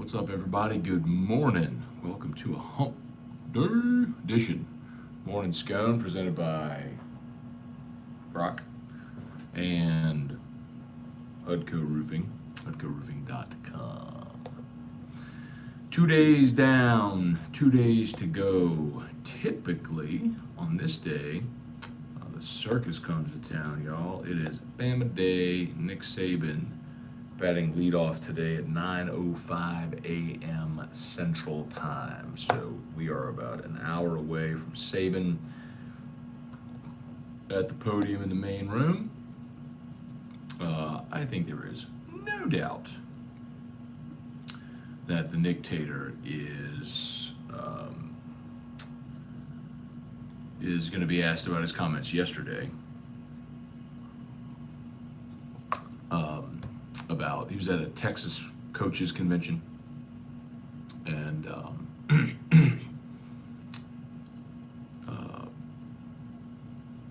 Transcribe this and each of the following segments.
What's up, everybody? Good morning. Welcome to a hump day edition. Morning Scone presented by Brock and Hudco Roofing, hudcoroofing.com. 2 days down, 2 days to go. Typically, on this day, the circus comes to town, y'all. It is Bama Day. Nick Saban batting leadoff today at 9:05 a.m. Central Time. So we are about an hour away from Saban at the podium in the main room. I think there is no doubt that the Nictator is going to be asked about his comments yesterday. He was at a Texas coaches convention, and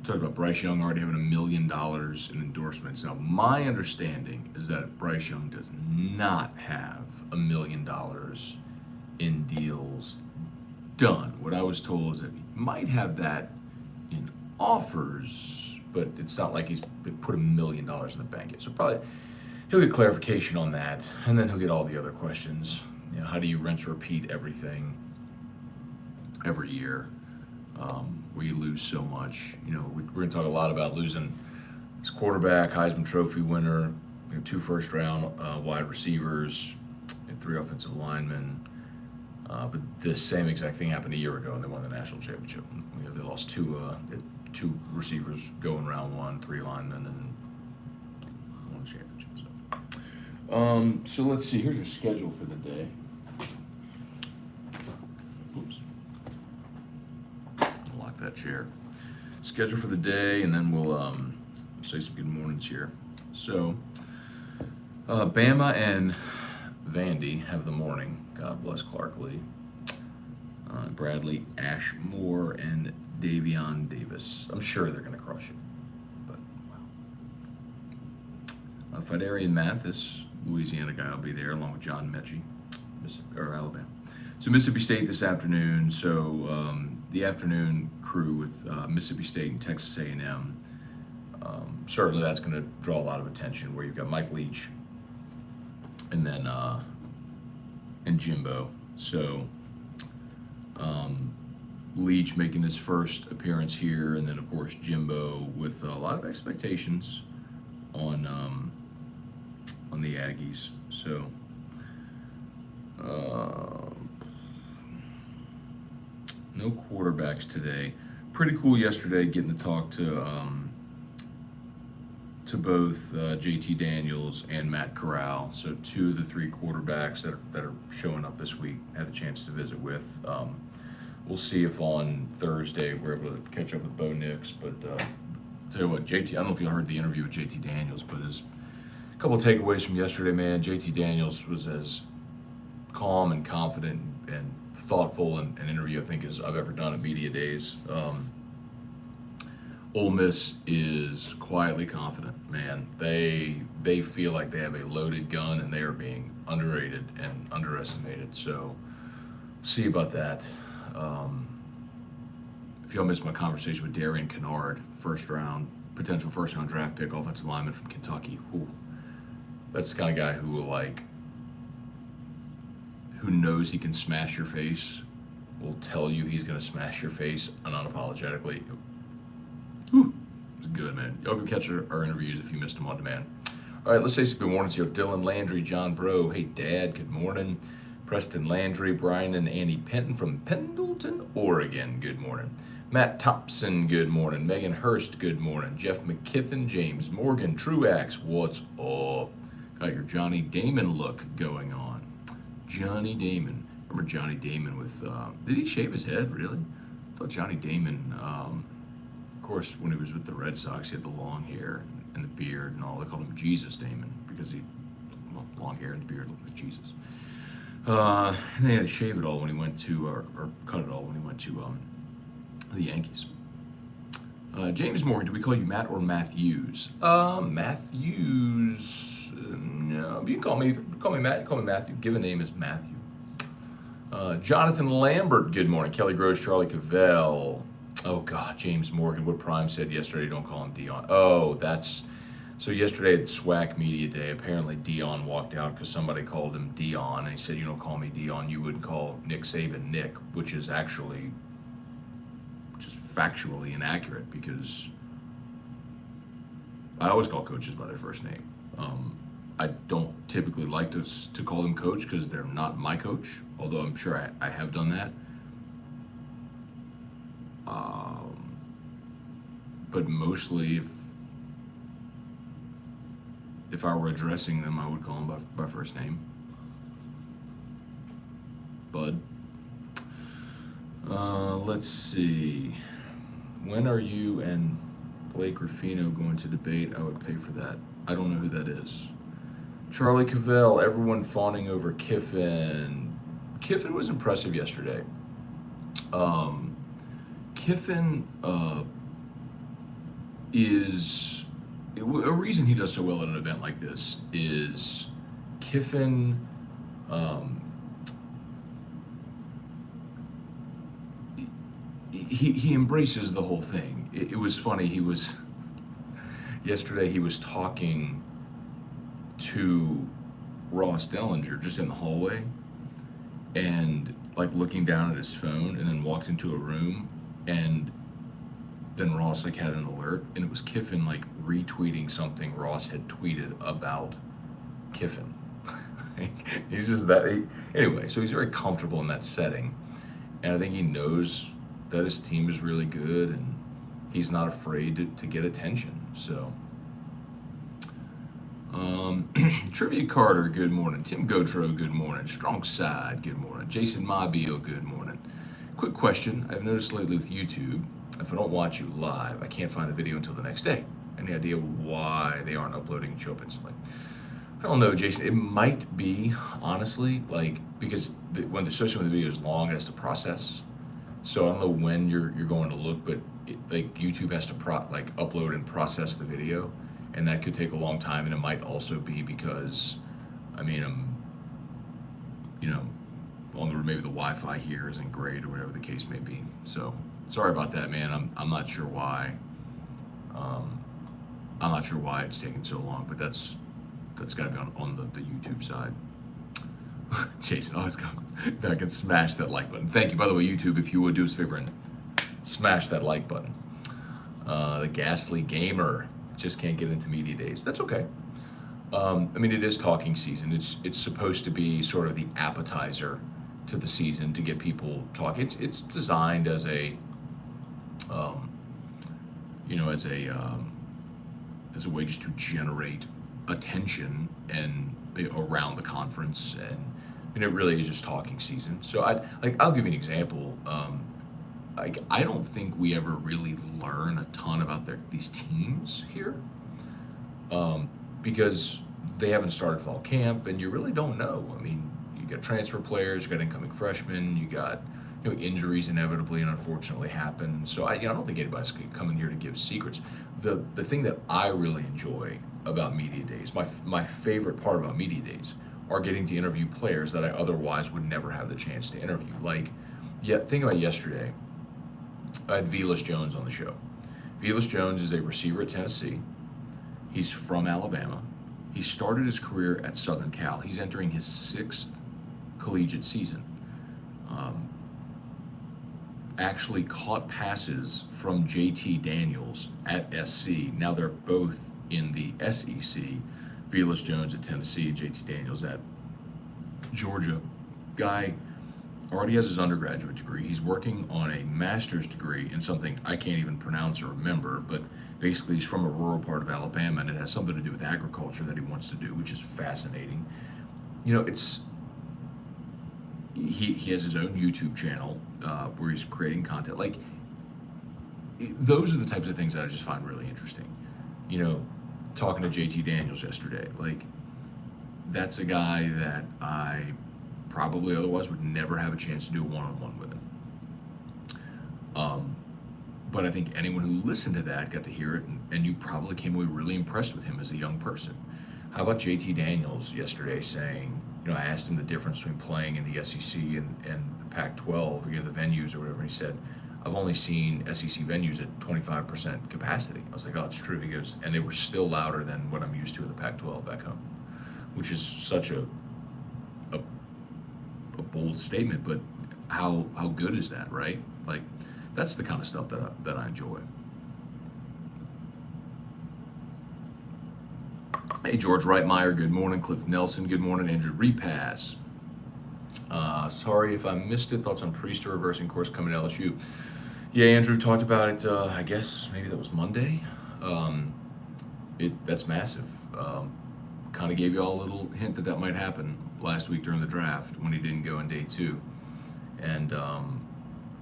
talked about Bryce Young already having $1 million in endorsements. Now, my understanding is that Bryce Young does not have $1 million in deals done. What I was told is that he might have that in offers, but it's not like he's put $1 million in the bank yet. So probably he'll get clarification on that, and then he'll get all the other questions. You know, how do you rinse repeat everything every year where you lose so much? You know, we're going to talk a lot about losing his quarterback, Heisman Trophy winner, 2 first-round wide receivers, 3 offensive linemen. But this same exact thing happened a year ago, and they won the national championship. They lost 2 receivers going round 1, 3 linemen, and won the championship. So let's see. Here's your schedule for the day. Oops. Lock that chair. Schedule for the day, and then we'll say some good mornings here. So, Bama and Vandy have the morning. God bless Clark Lee. Bradley Ashmore and Davion Davis. I'm sure they're going to crush it. But, wow. Fidarian Mathis, Louisiana guy, will be there along with John Mechie, Alabama. So Mississippi State this afternoon. So the afternoon crew with Mississippi State and Texas A&M. Certainly that's going to draw a lot of attention. Where you've got Mike Leach, and then and Jimbo. So Leach making his first appearance here, and then of course Jimbo with a lot of expectations on the Aggies. So no quarterbacks today. Pretty cool yesterday getting to talk to both JT Daniels and Matt Corral. So 2 of the 3 quarterbacks that are showing up this week had a chance to visit with. We'll see if on Thursday we're able to catch up with Bo Nix. But tell you what, JT, I don't know if you heard the interview with JT Daniels, but his couple of takeaways from yesterday, man. JT Daniels was as calm and confident and thoughtful an interview I think as I've ever done at media days. Ole Miss is quietly confident, man. They feel like they have a loaded gun and they are being underrated and underestimated. So see about that. If y'all missed my conversation with Darian Kennard, potential first round draft pick, offensive lineman from Kentucky. Ooh. That's the kind of guy who knows he can smash your face, will tell you he's going to smash your face unapologetically. Whew. It's good, man. Y'all go catch our interviews if you missed them on demand. All right, let's say some good mornings here. Dylan Landry, John Bro. Hey, Dad, good morning. Preston Landry, Brian and Annie Penton from Pendleton, Oregon. Good morning. Matt Thompson, good morning. Megan Hurst, good morning. Jeff McKithen, James Morgan, Truax, what's up? Got your Johnny Damon look going on. Johnny Damon. Remember Johnny Damon with, did he shave his head, really? I thought Johnny Damon, of course, when he was with the Red Sox, he had the long hair and the beard and all. They called him Jesus Damon because long hair and the beard looked like Jesus. And then he had to shave it all when he went to, or cut it all when he went to the Yankees. James Morgan, do we call you Matt or Matthews? Matthews. No, you can call Call me Matt. Call me Matthew. Given name is Matthew. Jonathan Lambert, good morning. Kelly Gross, Charlie Cavell. Oh, God, James Morgan. What Prime said yesterday, don't call him Dion. Oh, that's... So yesterday at SWAC Media Day, apparently Dion walked out because somebody called him Dion, and he said, you don't call me Dion, you wouldn't call Nick Saban Nick, which is actually just factually inaccurate because I always call coaches by their first name. I don't typically like to call them coach because they're not my coach, although I'm sure I have done that. But mostly if I were addressing them, I would call them by first name. Bud. Let's see. When are you and Blake Ruffino going to debate? I would pay for that. I don't know who that is. Charlie Cavell, everyone fawning over Kiffin. Kiffin was impressive yesterday. Kiffin is... A reason he does so well at an event like this is Kiffin he embraces the whole thing. It was funny. Yesterday he was talking to Ross Dellinger just in the hallway and like looking down at his phone, and then walked into a room, and then Ross like had an alert, and it was Kiffin like retweeting something Ross had tweeted about Kiffin. He's just that. Anyway, so he's very comfortable in that setting, and I think he knows that his team is really good, and he's not afraid to get attention. So, Trivia Carter, good morning. Tim Gotro, good morning. Strong Side, good morning. Jason Mobile, good morning. Quick question: I've noticed lately with YouTube, if I don't watch you live, I can't find the video until the next day. Any idea why they aren't uploading and show up instantly? I don't know, Jason. It might be, honestly, like, because especially when the video is long, it has to process. So I don't know when you're going to look, but like YouTube has to upload and process the video, and that could take a long time. And it might also be because, I mean, maybe the Wi-Fi here isn't great or whatever the case may be. So sorry about that, man. I'm not sure why. I'm not sure why it's taking so long, but that's got to be on the YouTube side. Jason, always come back and smash that like button. Thank you, by the way, YouTube. If you would do us a favor and smash that like button. The Ghastly Gamer just can't get into media days. That's okay. I mean, it is talking season. It's supposed to be sort of the appetizer to the season to get people talking. It's designed as a as a way just to generate attention and around the conference, and it really is just talking season. So I'll give you an example. I don't think we ever really learn a ton about these teams here, because they haven't started fall camp, and you really don't know. I mean, you got transfer players, you got incoming freshmen, you got injuries inevitably and unfortunately happen. So I don't think anybody's coming here to give secrets. The thing that I really enjoy about media days, my favorite part about media days, are getting to interview players that I otherwise would never have the chance to interview. Think about yesterday. I had Velus Jones on the show. Velus Jones is a receiver at Tennessee. He's from Alabama. He started his career at Southern Cal. He's entering his 6th collegiate season. Actually caught passes from JT Daniels at SC. Now they're both in the SEC. Velus Jones at Tennessee and JT Daniels at Georgia. Guy already has his undergraduate degree. He's working on a master's degree in something I can't even pronounce or remember, but basically he's from a rural part of Alabama, and it has something to do with agriculture that he wants to do, which is fascinating. He has his own YouTube channel where he's creating content. Those are the types of things that I just find really interesting. Talking to JT Daniels yesterday, that's a guy that I probably otherwise would never have a chance to do a one-on-one with him. But I think anyone who listened to that got to hear it, and you probably came away really impressed with him as a young person. How about JT Daniels yesterday saying, I asked him the difference between playing in the SEC and the Pac-12, the venues or whatever. And he said, I've only seen SEC venues at 25% capacity. I was like, oh, it's true. He goes, and they were still louder than what I'm used to at the Pac-12 back home, which is such a bold statement, but how good is that, right? Like, that's the kind of stuff that I enjoy. Hey, George Reitmeyer, good morning. Cliff Nelson, good morning. Andrew Repass. Sorry if I missed it. Thoughts on Priester reversing course coming to LSU? Yeah, Andrew talked about it, I guess maybe that was Monday. That's massive. Kind of gave you all a little hint that might happen last week during the draft when he didn't go in day 2. And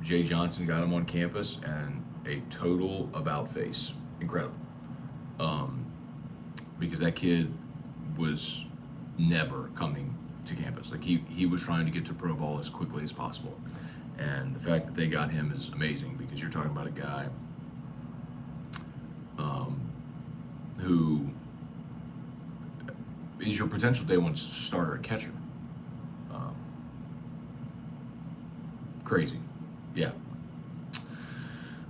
Jay Johnson got him on campus and a total about face. Incredible. Because that kid was never coming to campus. Like he was trying to get to pro ball as quickly as possible. And the fact that they got him is amazing because you're talking about a guy who is your potential day 1 starter at catcher. Crazy. Yeah.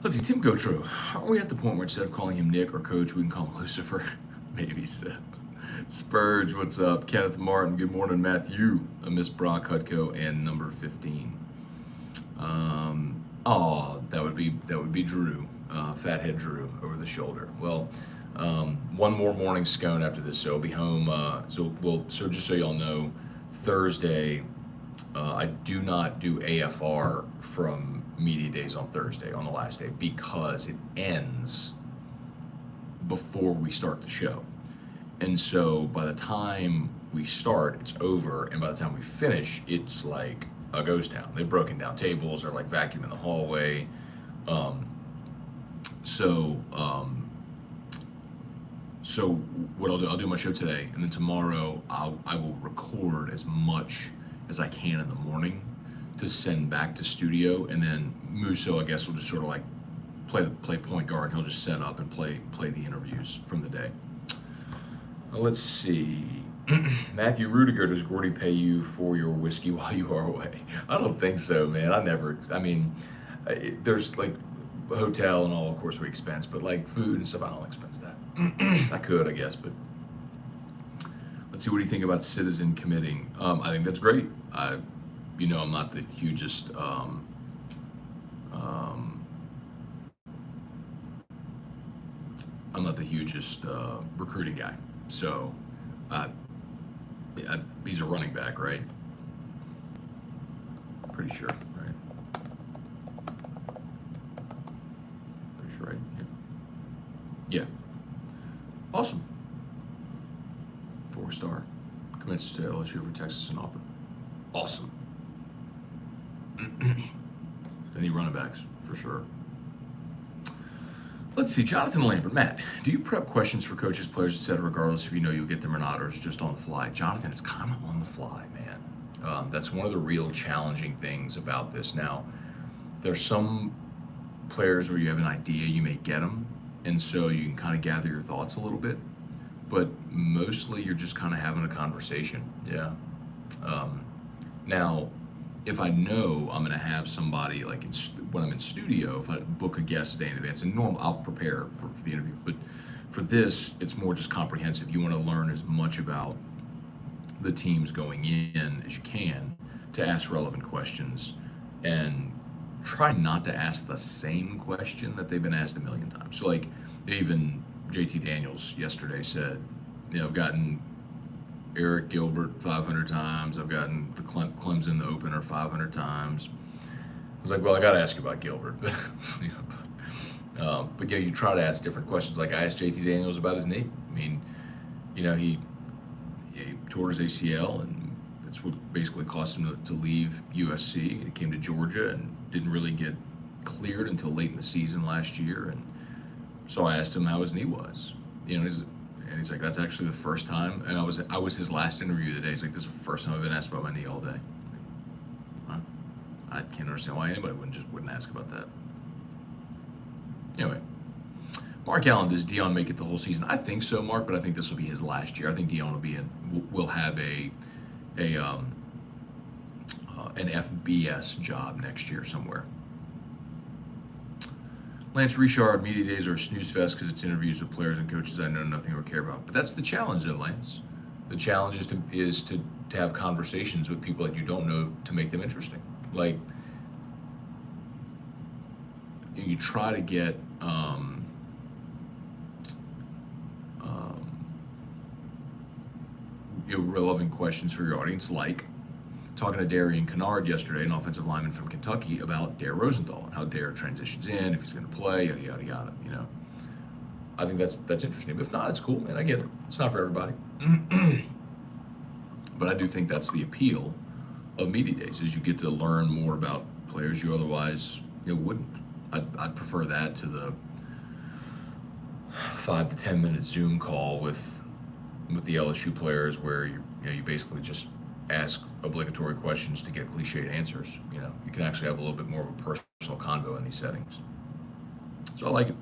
Let's see, Tim Gotro. Are we at the point where instead of calling him Nick or Coach, we can call him Lucifer? Maybe so. Spurge, what's up? Kenneth Martin, good morning. Matthew, Miss Brock Hutko, and number 15. That would be Drew, Fathead Drew over the shoulder. Well, one more morning scone after this, so I'll be home. So just so y'all know, Thursday, I do not do AFR from media days on Thursday on the last day because it ends before we start the show. And so by the time we start, it's over, and by the time we finish, it's like a ghost town. They've broken down tables, they're like vacuuming the hallway. So what I'll do my show today, and then tomorrow I will record as much as I can in the morning to send back to studio, and then Musso, I guess, will just sort of like play point guard. He'll just set up and play the interviews from the day. Let's see. Matthew Rudiger, does Gordy pay you for your whiskey while you are away? I don't think so, man. There's like hotel and all, of course, we expense, but like food and stuff, I don't expense that. I could, I guess, but let's see. What do you think about citizen committing? I think that's great. I'm not the hugest recruiting guy. So he's a running back, right? Pretty sure, right? Pretty sure, right? Yeah. Awesome. 4-star. Commits to LSU for Texas and Auburn. Awesome. Any running backs, for sure. Let's see, Jonathan Lambert. Matt, do you prep questions for coaches, players, etc., regardless if you know you'll get them or not, or is it just on the fly? Jonathan, it's kind of on the fly, man. That's one of the real challenging things about this. Now, there's some players where you have an idea, you may get them, and so you can kind of gather your thoughts a little bit, but mostly you're just kind of having a conversation. Yeah. Now, if I know I'm going to have somebody, like when I'm in studio, if I book a guest a day in advance, and normal, I'll prepare for the interview. But for this, it's more just comprehensive. You want to learn as much about the teams going in as you can to ask relevant questions and try not to ask the same question that they've been asked a million times. So like even JT Daniels yesterday said, I've gotten Eric Gilbert 500 times. I've gotten the Clemson the opener 500 times. I was like, well, I got to ask you about Gilbert. But you try to ask different questions. Like I asked JT Daniels about his knee. I mean, he tore his ACL, and that's what basically cost him to leave USC. He came to Georgia and didn't really get cleared until late in the season last year. And so I asked him how his knee was. And he's like, that's actually the first time. And I was his last interview of the day. He's like, this is the first time I've been asked about my knee all day. Huh? I can't understand why anybody wouldn't ask about that. Anyway, Mark Allen, does Dion make it the whole season? I think so, Mark, but I think this will be his last year. I think Dion will have a an FBS job next year somewhere. Lance Richard, media days are a snooze fest because it's interviews with players and coaches I know nothing or care about. But that's the challenge, though, Lance. The challenge is to have conversations with people that you don't know to make them interesting. Like, you try to get relevant questions for your audience, like talking to Darian Kennard yesterday, an offensive lineman from Kentucky, about Dare Rosenthal and how Dare transitions in, if he's going to play, yada yada yada. I think that's interesting. But if not, it's cool, man. I get it. It's not for everybody. But I do think that's the appeal of media days, is you get to learn more about players you otherwise wouldn't. I'd prefer that to the 5 to 10 minute Zoom call with the LSU players, where you basically just ask obligatory questions to get cliched answers. You can actually have a little bit more of a personal convo in these settings. So I like it.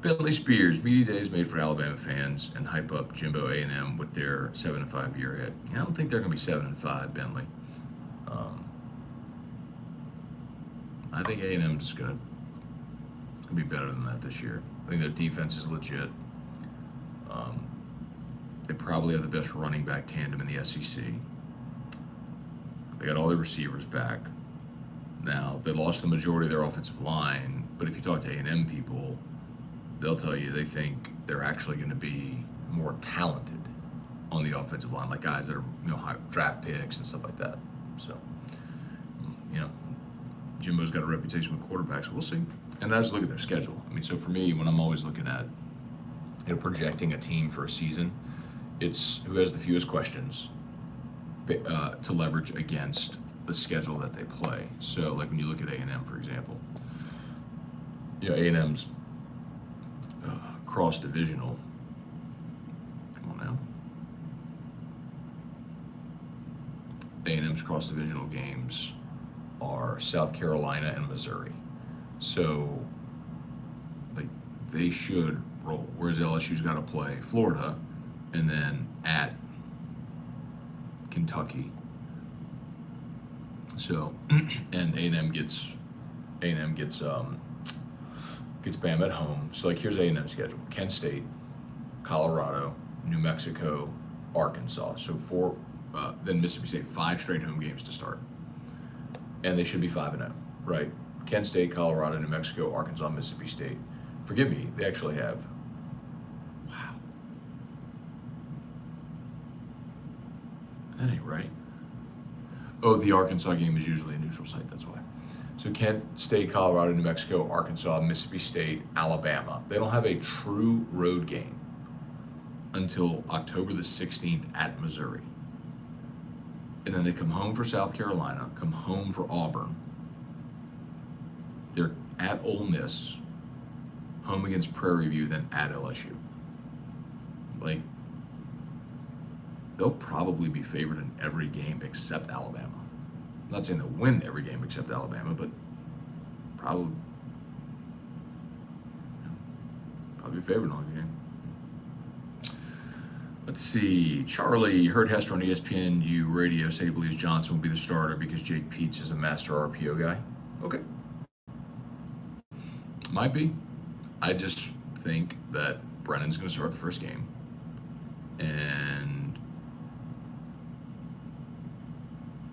Bentley Spears, media days made for Alabama fans and hype up Jimbo A&M with their 7-5 year ahead. I don't think they're going to be 7-5, Bentley. I think A&M is going to be better than that this year. I think their defense is legit. They probably have the best running back tandem in the SEC. They got all their receivers back. Now, they lost the majority of their offensive line, but if you talk to A&M people, they'll tell you they think they're actually going to be more talented on the offensive line, like guys that are high draft picks and stuff like that. So, Jimbo's got a reputation with quarterbacks. We'll see. And I just look at their schedule. So for me, when I'm always looking at projecting a team for a season, it's who has the fewest questions to leverage against the schedule that they play. So, like when you look at A&M, for example, A&M's cross-divisional. Come on now. A&M's cross-divisional games are South Carolina and Missouri. So, they should roll. Whereas LSU's got to play Florida, and then at Kentucky. So, and A&M gets Bam at home. So here's A&M schedule: Kent State, Colorado, New Mexico, Arkansas. So then Mississippi State, 5 straight home games to start, and they should be 5-0, right? Kent State, Colorado, New Mexico, Arkansas, Mississippi State. Forgive me, they actually have. Wow. That ain't right. Oh, the Arkansas game is usually a neutral site, that's why. So Kent State, Colorado, New Mexico, Arkansas, Mississippi State, Alabama. They don't have a true road game until October the 16th at Missouri. And then they come home for South Carolina, come home for Auburn. They're at Ole Miss, home against Prairie View, then at LSU. They'll probably be favored in every game except Alabama. I'm not saying they'll win every game except Alabama, but probably favored in all the game. Let's see. Charlie heard Hester on ESPNU radio say he believes Johnson will be the starter because Jake Peets is a master RPO guy. Okay. Might be. I just think that Brennan's going to start the first game. And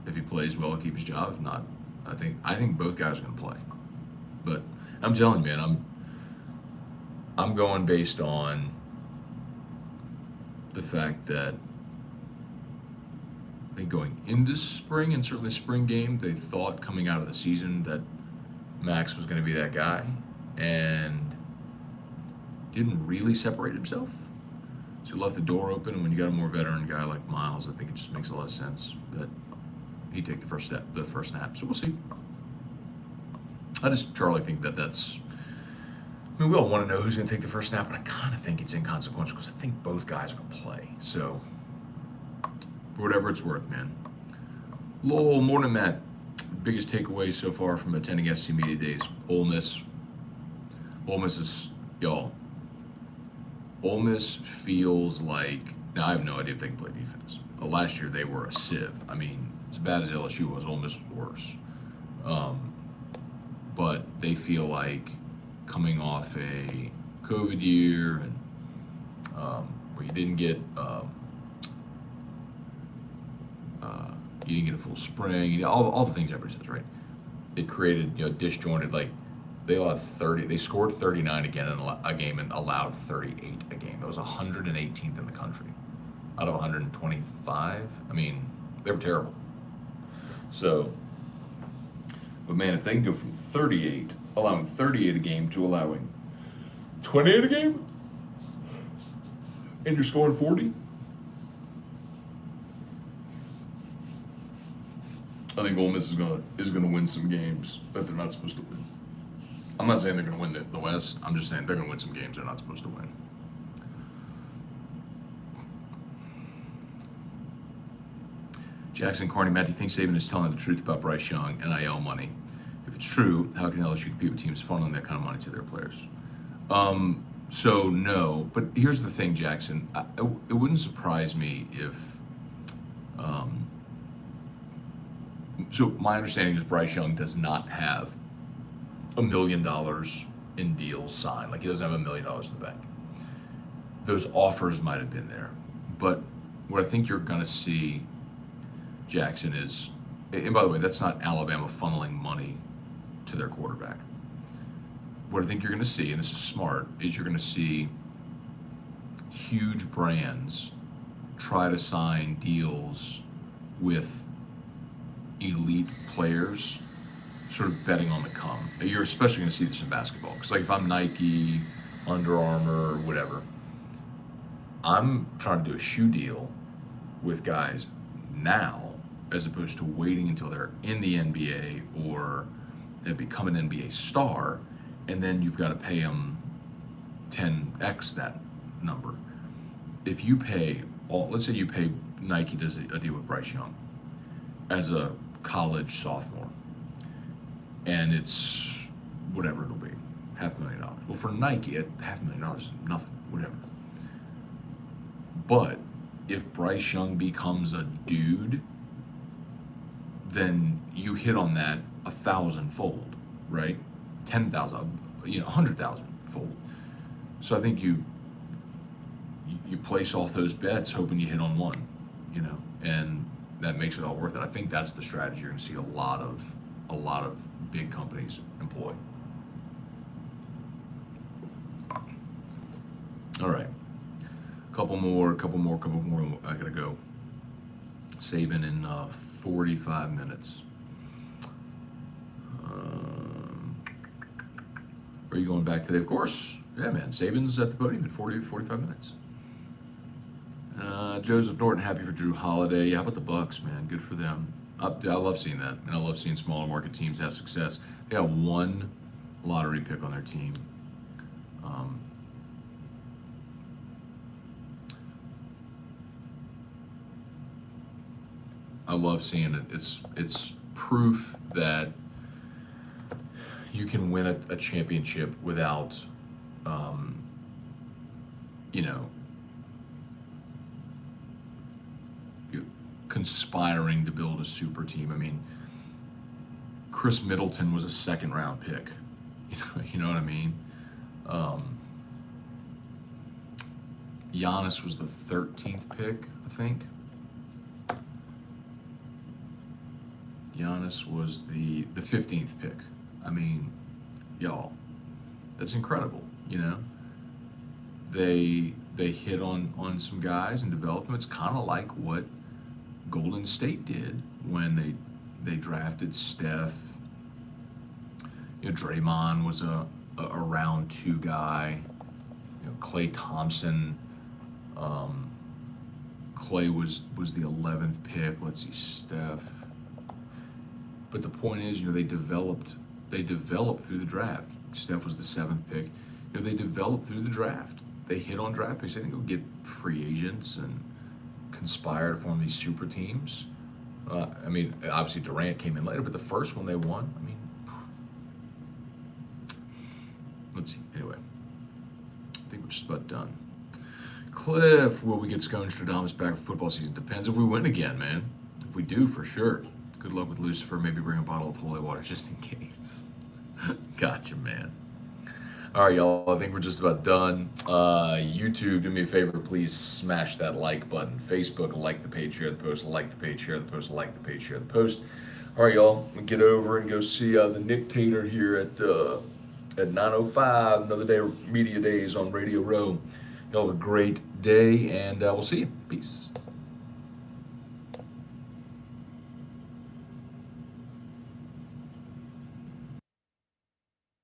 if he plays well, he'll keep his job. If not, I think both guys are going to play. But I'm telling you, man, I'm going based on the fact that I think going into spring, and certainly spring game, they thought coming out of the season that Max was going to be that guy, and didn't really separate himself. So he left the door open, and when you got a more veteran guy like Miles, I think it just makes a lot of sense that he'd take the first snap. So we'll see. I just, Charlie, think that's, we all want to know who's going to take the first snap, but I kind of think it's inconsequential because I think both guys are going to play. So, for whatever it's worth, man. Lowell, morning, Matt. Biggest takeaway so far from attending SC Media Days: Ole Miss. Ole Miss is y'all, Ole Miss feels like, now I have no idea if they can play defense. Last year they were a sieve. I mean, as bad as LSU was, Ole Miss was worse. Um, but they feel like coming off a COVID year and where you didn't get a full spring, all the things everybody says, right? It created, disjointed, like they allowed 30, they scored 39 again in a game and allowed 38 a game. That was 118th in the country out of 125. I mean, they were terrible. So, but man, if they can go from allowing 38 a game to allowing 28 a game, and you're scoring 40, I think Ole Miss is gonna win some games that they're not supposed to win. I'm not saying they're gonna win the West. I'm just saying they're gonna win some games they're not supposed to win. Jackson Carney, Matt, do you think Saban is telling the truth about Bryce Young and NIL money? If it's true, how can LSU compete with teams funneling that kind of money to their players? So no, but here's the thing, Jackson. It wouldn't surprise me if. So my understanding is Bryce Young does not have $1 million in deals signed. Like he doesn't have $1 million in the bank. Those offers might have been there, but what I think you're going to see, Jackson, is, and by the way, that's not Alabama funneling money to their quarterback. What I think you're going to see, and this is smart, is you're going to see huge brands try to sign deals with elite players, sort of betting on the come. You're especially going to see this in basketball, because like if I'm Nike, Under Armour, whatever, I'm trying to do a shoe deal with guys now as opposed to waiting until they're in the NBA or they become an NBA star, and then you've got to pay them 10x that number. If you pay let's say you pay, Nike does a deal with Bryce Young as a college sophomore, and it's whatever it'll be, $500,000. Well, for Nike, at $500,000 is nothing, whatever. But if Bryce Young becomes a dude, then you hit on that 1,000-fold, right? 10,000, 100,000-fold. So I think you place all those bets hoping you hit on one, and that makes it all worth it. I think that's the strategy you're going to see a lot of big companies employ. All right, couple more. I gotta go. Saban in 45 minutes. Are you going back today? Of course. Yeah, man. Saban's at the podium in 45 minutes. Joseph Norton, happy for Drew Holiday. Yeah, how about the Bucks, man? Good for them. I love seeing that, and I love seeing smaller market teams have success. They got one lottery pick on their team. I love seeing it. It's proof that you can win a championship without, conspiring to build a super team. I mean, Chris Middleton was a second-round pick. You know what I mean? Giannis was the 13th pick, I think. Giannis was the 15th pick. I mean, y'all, that's incredible. They hit on some guys and developed them. It's kind of like what Golden State did when they drafted Steph. Draymond was a round 2 guy. Klay Thompson. Klay was the 11th pick. Let's see, Steph. But the point is, they developed through the draft. Steph was the 7th pick. They developed through the draft. They hit on draft picks. They didn't go get free agents and conspire to form these super teams. I mean, obviously Durant came in later, but the first one they won. I mean, let's see. Anyway, just about done. Cliff, will we get Scone Stradamus back for football season? Depends if we win again, man. If we do, for sure. Good luck with Lucifer. Maybe bring a bottle of holy water just in case. Gotcha, man. All right, y'all. I think we're just about done. YouTube, do me a favor. Please smash that like button. Facebook, like the page, share the post. Like the page, share the post. Like the page, share the post. All right, y'all. We get over and go see the Dictator here at 9:05. Another day of media days on Radio Row. Y'all have a great day, and we'll see you. Peace.